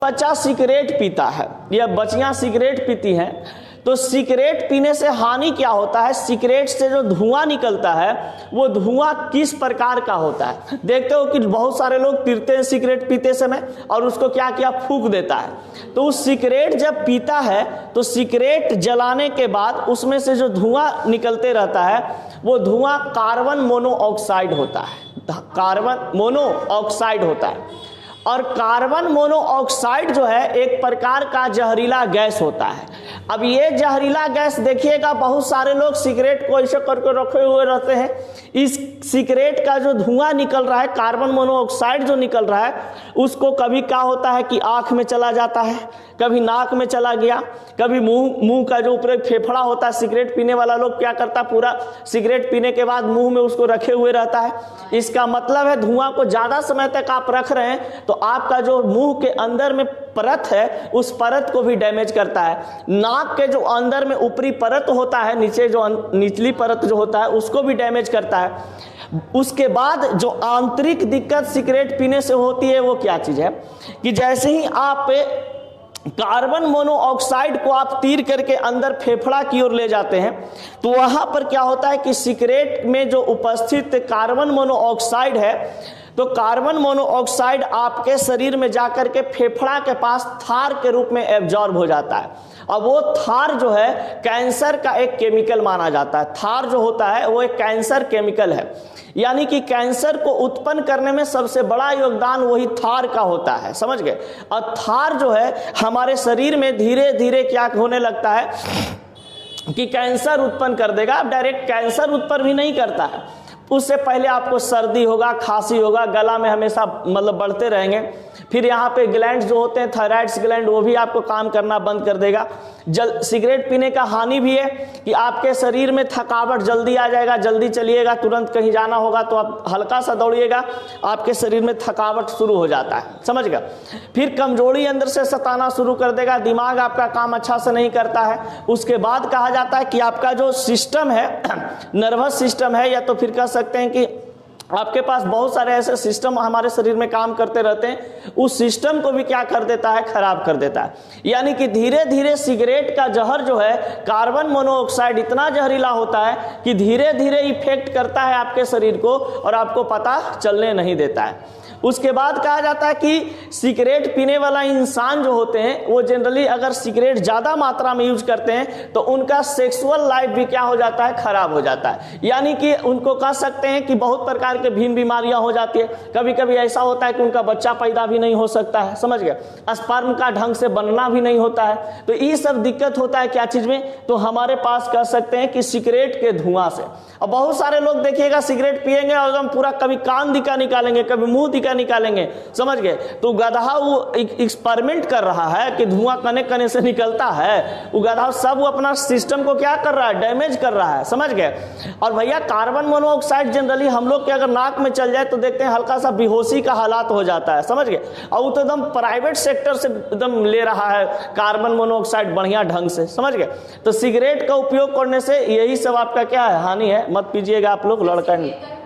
बच्चा सिगरेट पीता है या बच्चियां सिगरेट पीती हैं, तो सिगरेट पीने से हानि क्या होता है, सिगरेट से जो धुआं निकलता है वो धुआं किस प्रकार का होता है। देखते हो कि बहुत सारे लोग पीते हैं सिगरेट पीते समय और उसको क्या किया फूंक देता है। तो उस सिगरेट जब पीता है तो सिगरेट जलाने के बाद उसमें से जो धुआं निकलते रहता है वो धुआं कार्बन मोनोऑक्साइड होता है, कार्बन मोनोऑक्साइड होता है। और कार्बन मोनोऑक्साइड जो है एक प्रकार का जहरीला गैस होता है। अब ये जहरीला गैस देखिएगा बहुत सारे लोग सिगरेट को ऐसे करके रखे हुए रहते हैं। इस सिगरेट का जो धुआं निकल रहा है, कार्बन मोनोऑक्साइड जो निकल रहा है, उसको कभी क्या होता है कि आंख में चला जाता है, कभी नाक में चला गया, कभी मुंह का जो ऊपर फेफड़ा होता है, सिगरेट पीने वाला लोग क्या करता है पूरा सिगरेट पीने के बाद मुंह में उसको रखे हुए रहता है। इसका मतलब है धुआं को ज्यादा समय तक आप रख रहे हैं तो आपका जो मुंह के अंदर में परत है उस परत को भी डैमेज करता है। नाक के जो अंदर में ऊपरी परत होता है, नीचे जो निचली परत जो होता है उसको भी डैमेज करता है। उसके बाद जो आंतरिक दिक्कत सिगरेट पीने से होती है वो क्या चीज है कि जैसे ही आप कार्बन मोनोऑक्साइड को आप तीर करके अंदर फेफड़ा की ओर ले जाते हैं तो वहां पर क्या होता है कि सिगरेट में जो उपस्थित कार्बन मोनोऑक्साइड है, तो कार्बन मोनोऑक्साइड आपके शरीर में जाकर के फेफड़ा के पास थार के रूप में एब्जॉर्ब हो जाता है। अब वो थार जो है कैंसर का एक केमिकल माना जाता है। थार जो होता है वो एक कैंसर केमिकल है, यानी कि कैंसर को उत्पन्न करने में सबसे बड़ा योगदान वही थार का होता है, समझ गए। और थार जो है हमारे शरीर में धीरे धीरे क्या होने लगता है कि कैंसर उत्पन्न कर देगा। अब डायरेक्ट कैंसर उत्पन्न भी नहीं करता है, उससे पहले आपको सर्दी होगा, खांसी होगा, गला में हमेशा मतलब बढ़ते रहेंगे। फिर यहाँ पे ग्लैंड जो होते हैं थायराइड्स ग्लैंड, वो भी आपको काम करना बंद कर देगा। सिगरेट पीने का हानि भी है कि आपके शरीर में थकावट जल्दी आ जाएगा, जल्दी चलिएगा, तुरंत कहीं जाना होगा तो आप हल्का सा दौड़िएगा, आपके शरीर में थकावट शुरू हो जाता है, समझ गया। फिर कमजोरी अंदर से सताना शुरू कर देगा, दिमाग आपका काम अच्छा से नहीं करता है। उसके बाद कहा जाता है कि आपका जो सिस्टम है, नर्वस सिस्टम है, या तो फिर कह सकते हैं कि आपके पास बहुत सारे ऐसे सिस्टम हमारे शरीर में काम करते रहते हैं, उस सिस्टम को भी क्या कर देता है, खराब कर देता है। यानी कि धीरे धीरे सिगरेट का जहर जो है कार्बन मोनोऑक्साइड इतना जहरीला होता है कि धीरे धीरे इफेक्ट करता है आपके शरीर को और आपको पता चलने नहीं देता है। उसके बाद कहा जाता है कि सिगरेट पीने वाला इंसान जो होते हैं वो जनरली अगर सिगरेट ज़्यादा मात्रा में यूज करते हैं तो उनका सेक्सुअल लाइफ भी क्या हो जाता है, खराब हो जाता है। यानी कि उनको कह सकते हैं कि बहुत प्रकार के भिन्न बीमारियां हो जाती है। कभी कभी ऐसा होता है कि उनका बच्चा पैदा भी नहीं हो सकता है, समझ गए, स्पर्म का ढंग से बनना भी नहीं होता है। तो ये सब दिक्कत होता है क्या चीज में, तो हमारे पास कह सकते हैं कि सिगरेट के धुआं से। अब बहुत सारे लोग देखिएगा सिगरेट पिएंगे और एकदम पूरा कभी कान दिखा निकालेंगे, कभी मुंह दिखा निकालेंगे, समझ गए। तो गधा वो एक्सपेरिमेंट कर रहा है कि धुआं कने कने से निकलता है, वो गधा सब वो अपना सिस्टम को क्या कर रहा है, डैमेज कर रहा है, समझ गए। और भैया कार्बन मोनोऑक्साइड जनरली हम लोग के अगर नाक में चल जाए तो देखते हैं हल्का सा बेहोशी का हालात हो जाता है, समझ गए। और वो तो एकदम प्राइवेट सेक्टर से एकदम ले रहा है कार्बन मोनोऑक्साइड बढ़िया ढंग से, समझ गए। तो सिगरेट का उपयोग करने से यही सब आपका क्या है, हानि है। मत पीजिएगा आप लोग, लड़का नहीं।